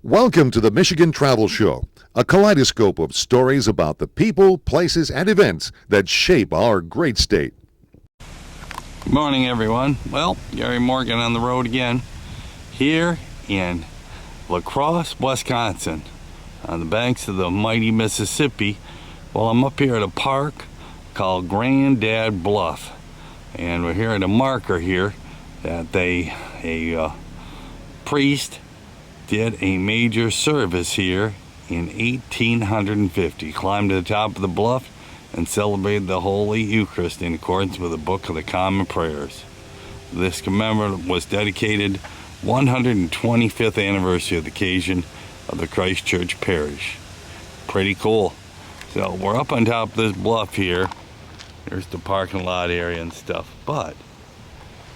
Welcome to the Michigan Travel Show, a kaleidoscope of stories about the people, places, and events that shape our great state. Good morning, everyone. Well, Gary Morgan on the road again, here in Lacrosse, Wisconsin, on the banks of the mighty Mississippi. Well, I'm up here at a park called Granddad Bluff, and we're here at a marker here that a priest did a major service here in 1850. Climbed to the top of the bluff and celebrated the Holy Eucharist in accordance with the Book of the Common Prayers. This commemoration was dedicated 125th anniversary of the occasion of the Christ Church Parish. Pretty cool. So we're up on top of this bluff here. There's the parking lot area and stuff, but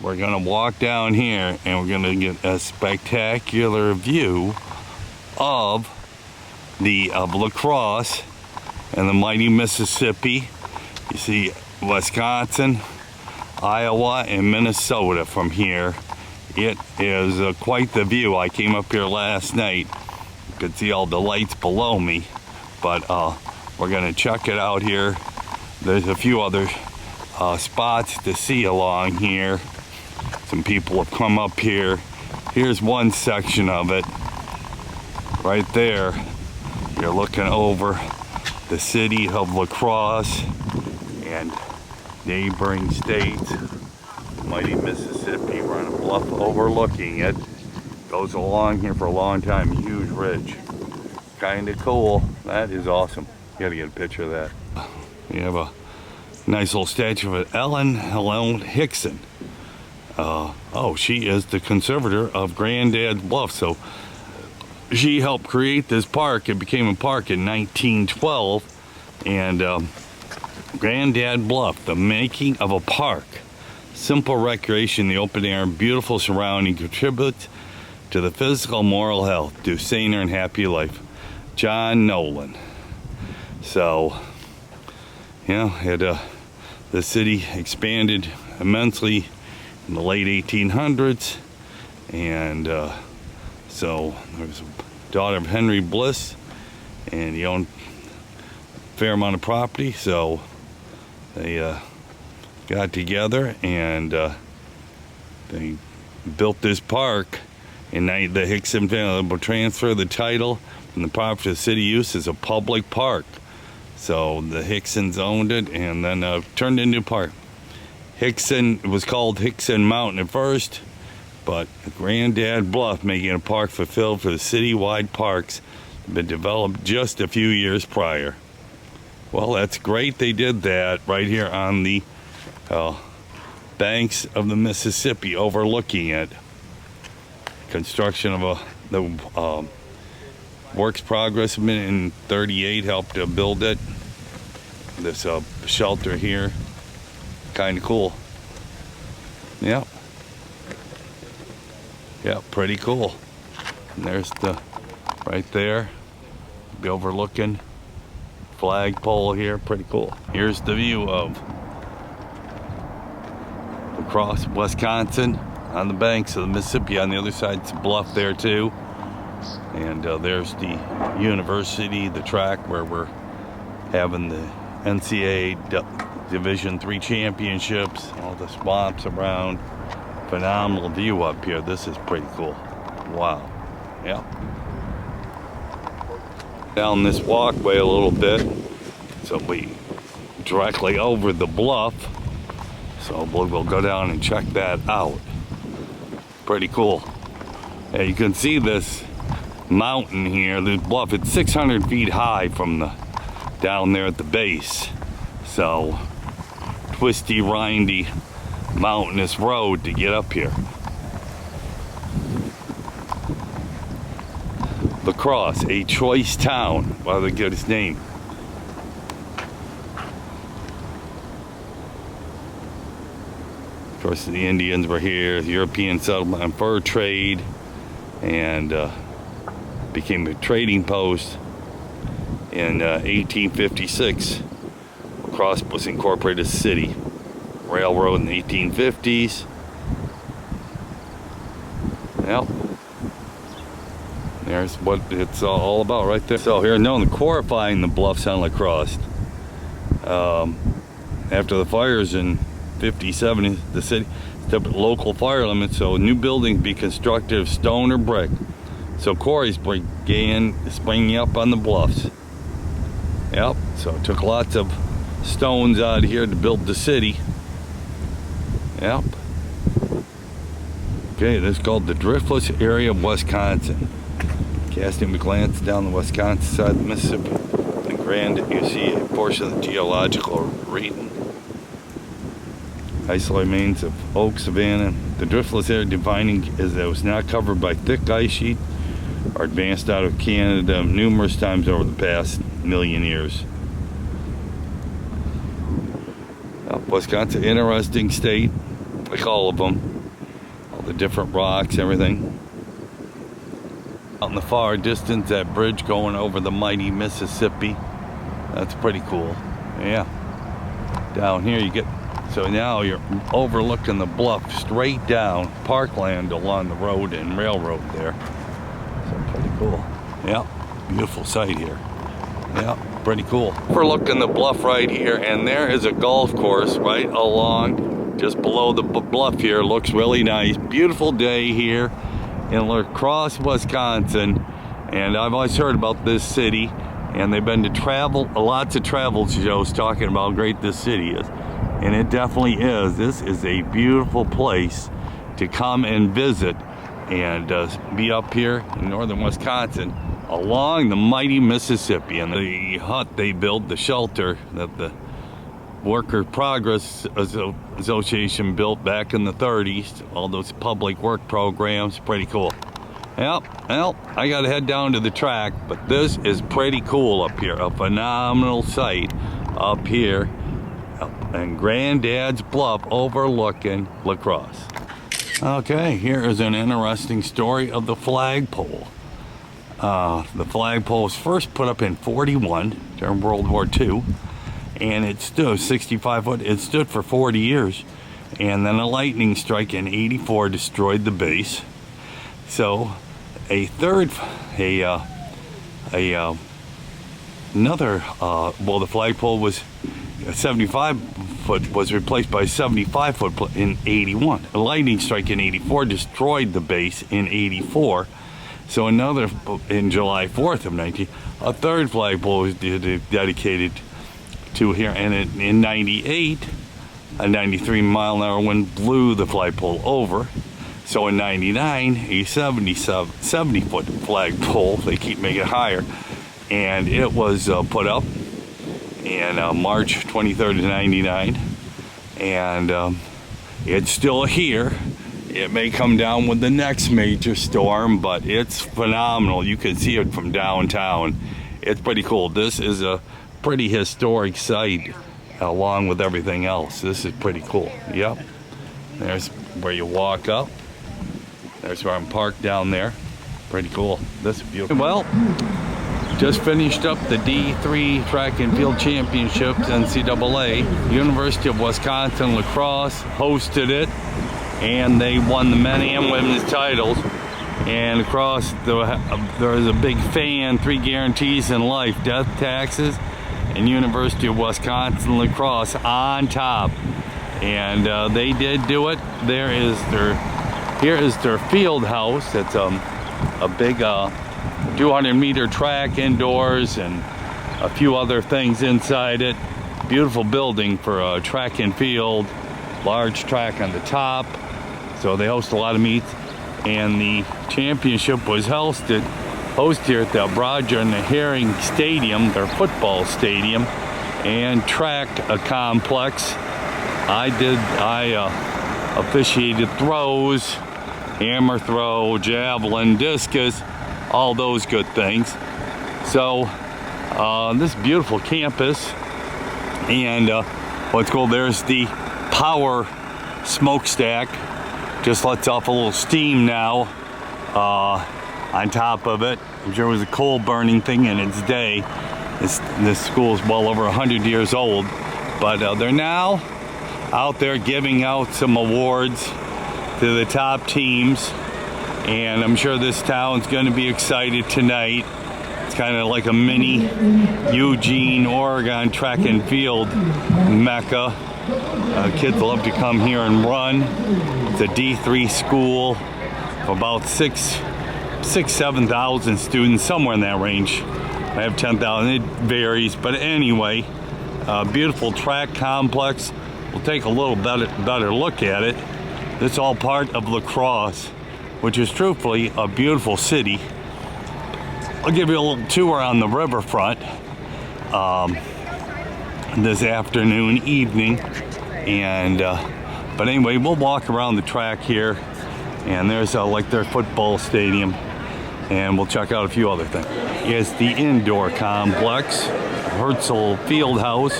we're gonna walk down here and we're gonna get a spectacular view of Lacrosse and the mighty Mississippi. You see Wisconsin, Iowa, and Minnesota from here. It is quite the view. I came up here last night. You could see all the lights below me, but we're gonna check it out here. There's a few other spots to see along here. Some people have come up here. Here's one section of it. Right there, you're looking over the city of Lacrosse and neighboring states. Mighty Mississippi, we're on a bluff overlooking it. Goes along here for a long time, huge ridge. Kinda cool. That is awesome. You gotta get a picture of that. You have a nice little statue of Ellen Hickson. She is the conservator of Granddad Bluff. So she helped create this park. It became a park in 1912. And Granddad Bluff, the making of a park. Simple recreation, the open air, beautiful surrounding, contributes to the physical, moral health, to saner and happier life. John Nolan. So, the city expanded immensely in the late 1800s, and so there was a daughter of Henry Bliss, and he owned a fair amount of property, so they got together and they built this park. And the Hickson family will transfer the title from the property to city use as a public park. So the Hicksons owned it and then turned it into a park. It was called Hickson Mountain at first, but Granddad Bluff, making a park fulfilled for the citywide parks, had been developed just a few years prior. Well, that's great they did that right here on the banks of the Mississippi overlooking it. Construction of the works progress in 38 helped to build it. This shelter here, kind of cool. Yeah, pretty cool. And there's right there, be overlooking flagpole here, pretty cool. Here's the view of Lacrosse, Wisconsin, on the banks of the Mississippi. On the other side, it's a bluff there too. And there's the university, the track where we're having the NCAA Division III championships, all the swamps around. Phenomenal view up here. This is pretty cool. Wow. Yeah. Down this walkway a little bit, so we directly over the bluff. So we'll go down and check that out. Pretty cool. Yeah, you can see this mountain here, this bluff. It's 600 feet high from down there at the base. So twisty, windy, mountainous road to get up here. Lacrosse, a choice town. Why do they get its name? Of course, the Indians were here, the European settlement and fur trade, and became a trading post in 1856. Lacrosse was incorporated as a city. Railroad in the 1850s. Well, There's what it's all about right there. So here, known to glorifying the bluffs on Lacrosse. After the fires in 57, the city stepped up local fire limits, so new buildings be constructed of stone or brick. So quarries began springing up on the bluffs. Yep, so it took lots of stones out here to build the city. Yep. Okay, this is called the driftless area of Wisconsin. Casting a glance down the Wisconsin side of the Mississippi, the you see a portion of the geological region. Isolated remains of oak savanna. The driftless area defining is that it was not covered by thick ice sheet or advanced out of Canada numerous times over the past million years. Wisconsin, interesting state, like all of them. All the different rocks, everything. Out in the far distance, that bridge going over the mighty Mississippi. That's pretty cool. Yeah. Down here you get, so now you're overlooking the bluff straight down, parkland along the road and railroad there. So pretty cool. Yeah, beautiful sight here. Yeah, pretty cool. We're looking the bluff right here, and there is a golf course right along, just below the bluff here. Looks really nice. Beautiful day here in Lacrosse, Wisconsin, and I've always heard about this city, and they've been to lots of travel shows talking about how great this city is, and it definitely is. This is a beautiful place to come and visit and be up here in northern Wisconsin along the mighty Mississippi. And the hut they built, the shelter that the Worker Progress Association built back in the 30s, all those public work programs, pretty cool. Yep, well, I gotta head down to the track, but this is pretty cool up here, a phenomenal sight up here in Granddad's Bluff overlooking Lacrosse. Okay, here is an interesting story of the flagpole. The flagpole was first put up in 41 during World War II, and it stood 65 foot. It stood for 40 years, and then a lightning strike in 84 destroyed the base. So the flagpole was 75 foot was replaced by 75 foot in 81. A lightning strike in 84 destroyed the base in 84. So another, in July 4th of 19, a third flagpole was dedicated to here, and in 98, a 93-mile-an-hour wind blew the flagpole over. So in 99, a 70-foot flagpole, they keep making it higher, and it was put up in March 23rd of 99, and it's still here. It may come down with the next major storm, but it's phenomenal. You can see it from downtown. It's pretty cool. This is a pretty historic site along with everything else. This is pretty cool. Yep. There's where you walk up. There's where I'm parked down there. Pretty cool. This is beautiful. Well, just finished up the D3 Track and Field Championships, NCAA. University of Wisconsin Lacrosse hosted it, and they won the men and women's titles. And across there is a big fan, 3 guarantees in life, death, taxes, and University of Wisconsin Lacrosse on top. And they did do it. Here is their field house. It's a big 200-meter track indoors and a few other things inside it. Beautiful building for a track and field, large track on the top. So they host a lot of meets, and the championship was hosted here at the Broadger and the Herring Stadium, their football stadium, and track complex. I officiated throws, hammer throw, javelin, discus, all those good things. So this beautiful campus, and what's cool, there's the power smokestack. Just lets off a little steam now on top of it. I'm sure it was a coal burning thing in its day. This school is well over 100 years old, but they're now out there giving out some awards to the top teams, and I'm sure this town's going to be excited tonight. It's kind of like a mini Eugene, Oregon track and field mecca. Kids love to come here and run. It's a D3 school of about 7,000 students, somewhere in that range. I have 10,000, it varies, but anyway, beautiful track complex. We'll take a little better look at it. It's all part of Lacrosse, which is truthfully a beautiful city. I'll give you a little tour on the riverfront this afternoon, evening, and but anyway, we'll walk around the track here, and there's like their football stadium, and we'll check out a few other things. It's the indoor complex, Herzl Fieldhouse.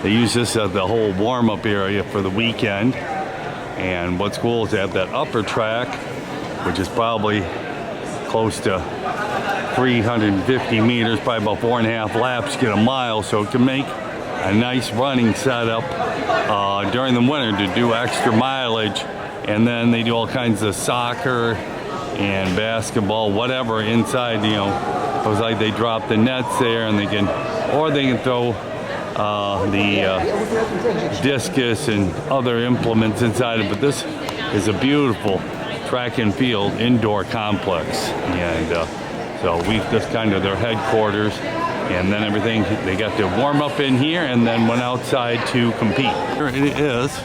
They use this as the whole warm-up area for the weekend. And what's cool is they have that upper track, which is probably close to 350 meters, probably about 4.5 laps, get a mile, so it can make a nice running setup during the winter to do extra mileage. And then they do all kinds of soccer and basketball, whatever inside, you know. It was like they drop the nets there, and they can throw the discus and other implements inside it. But this is a beautiful track and field indoor complex, and so we've just kind of their headquarters, and then everything, they got to warm up in here and then went outside to compete. Here it is,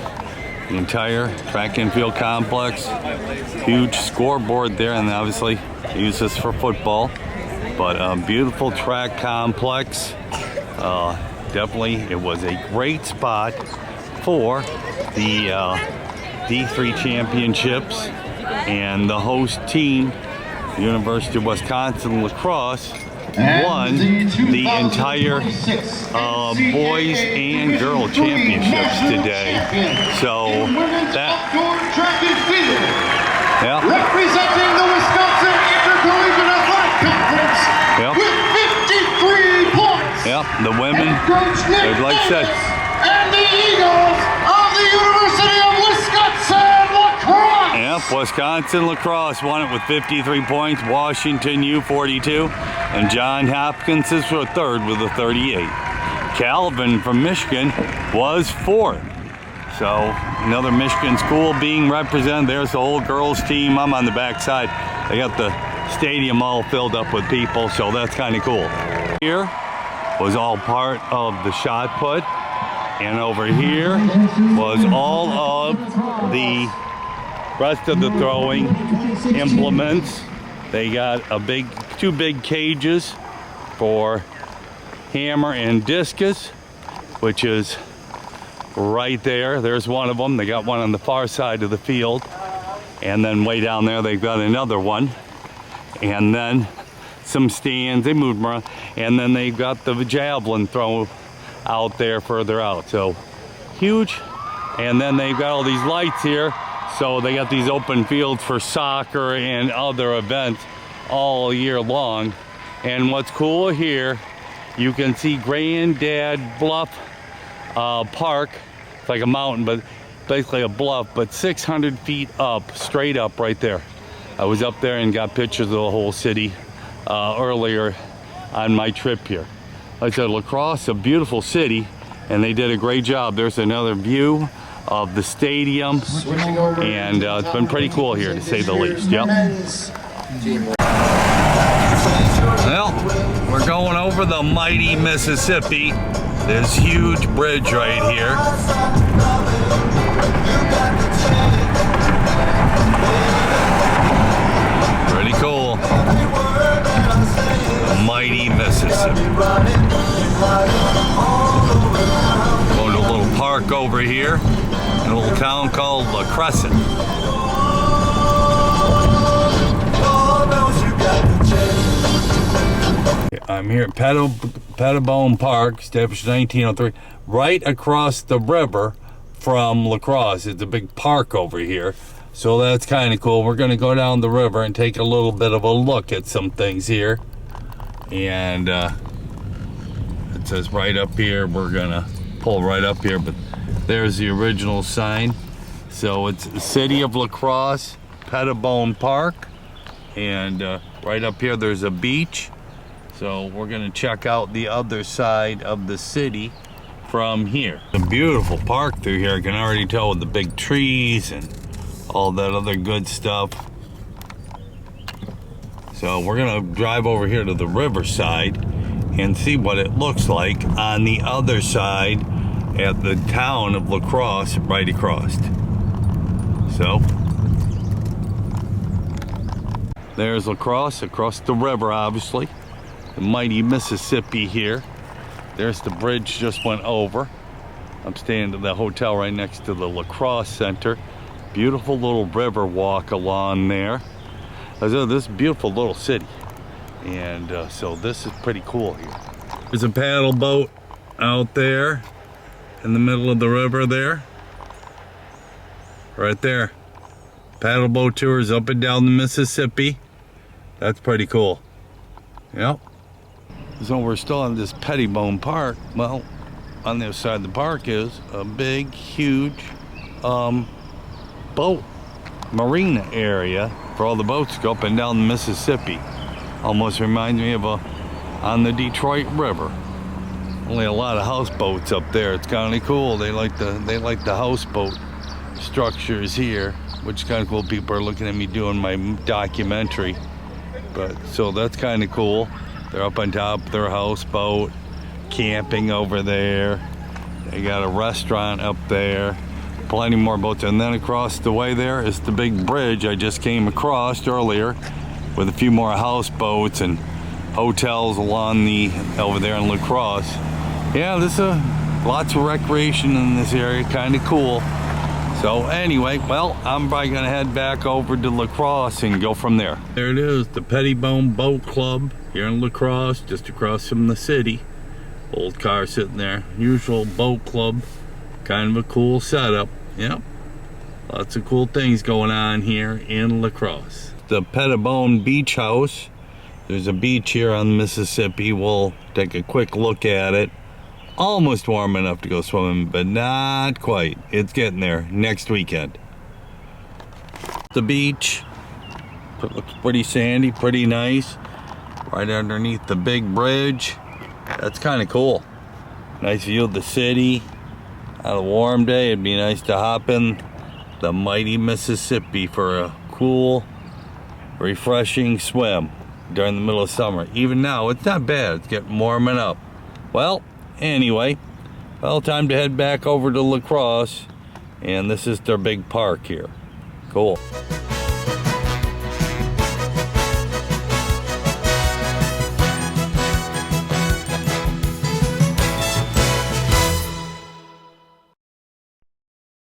the entire track and field complex. Huge scoreboard there, and obviously they use this for football. But a beautiful track complex. Definitely, it was a great spot for the D3 championships, and the host team, the University of Wisconsin Lacrosse, won the entire boys and girl championships today. So that, yeah, representing the Wisconsin Intercollegiate Athletic Conference, yep, with 53 points. Yep, the women, like I said, and the Eagles of the University of Wisconsin Lacrosse. yep, Wisconsin Lacrosse won it with 53 points. Washington U 42, and John Hopkins is for third with a 38. Calvin from Michigan was fourth. So another Michigan school being represented. There's the whole girls team. I'm on the back side. They got the stadium all filled up with people, so that's kind of cool. Here was all part of the shot put, and over here was all of the rest of the throwing implements. They got two big cages for hammer and discus, which is right there. There's one of them. They got one on the far side of the field, and then way down there they've got another one, and then some stands. They moved them around, and then they've got the javelin throw out there further out. So huge. And then they've got all these lights here, so they got these open fields for soccer and other events all year long. And what's cool here, you can see Granddad Bluff Park. It's like a mountain, but basically a bluff, but 600 feet up, straight up right there. I was up there and got pictures of the whole city earlier on my trip here. Like I said, Lacrosse, a beautiful city, and they did a great job. There's another view of the stadium, and it's been pretty cool here, to say the least. Yep. Well, we're going over the mighty Mississippi. This huge bridge right here. Pretty cool. The mighty Mississippi. Going to a little park over here in a little town called Lacrosse. I'm here at Pettibone Park, established in 1903, right across the river from Lacrosse. It's a big park over here, so that's kind of cool. We're going to go down the river and take a little bit of a look at some things here. And it says right up here, we're going to pull right up here, but there's the original sign. So it's the City of Lacrosse, Pettibone Park. And right up here there's a beach. So we're gonna check out the other side of the city from here. A beautiful park through here. I can already tell with the big trees and all that other good stuff. So we're gonna drive over here to the riverside and see what it looks like on the other side at the town of Lacrosse right across. So there's Lacrosse across the river, obviously. The mighty Mississippi here. There's the bridge just went over. I'm staying at the hotel right next to the Lacrosse Center. Beautiful little river walk along there. This beautiful little city. And so this is pretty cool here. There's a paddle boat out there in the middle of the river there. Right there. Paddle boat tours up and down the Mississippi. That's pretty cool. Yep. So we're still on this Pettibone Park. Well, on the other side of the park is a big, huge boat marina area for all the boats to go up and down the Mississippi. Almost reminds me of on the Detroit River. Only a lot of houseboats up there. It's kind of cool. They like the houseboat structures here, which is kind of cool. People are looking at me doing my documentary, but so that's kind of cool. They're up on top of their houseboat, camping over there. They got a restaurant up there, plenty more boats. And then across the way there is the big bridge I just came across earlier with a few more houseboats and hotels along over there in Lacrosse. Yeah, there's lots of recreation in this area, kind of cool. So anyway, well, I'm probably gonna head back over to Lacrosse and go from there. There it is, the Pettibone Boat Club here in Lacrosse, just across from the city. Old car sitting there, usual boat club, kind of a cool setup. Yep, lots of cool things going on here in Lacrosse. The Pettibone Beach House. There's a beach here on the Mississippi. We'll take a quick look at it. Almost warm enough to go swimming, but not quite. It's getting there next weekend. The beach. It looks pretty sandy, pretty nice. Right underneath the big bridge. That's kind of cool. Nice view of the city. On a warm day, it'd be nice to hop in the mighty Mississippi for a cool, refreshing swim during the middle of summer. Even now, it's not bad. It's getting warming up. Well, anyway, well, time to head back over to Lacrosse, and this is their big park here. Cool.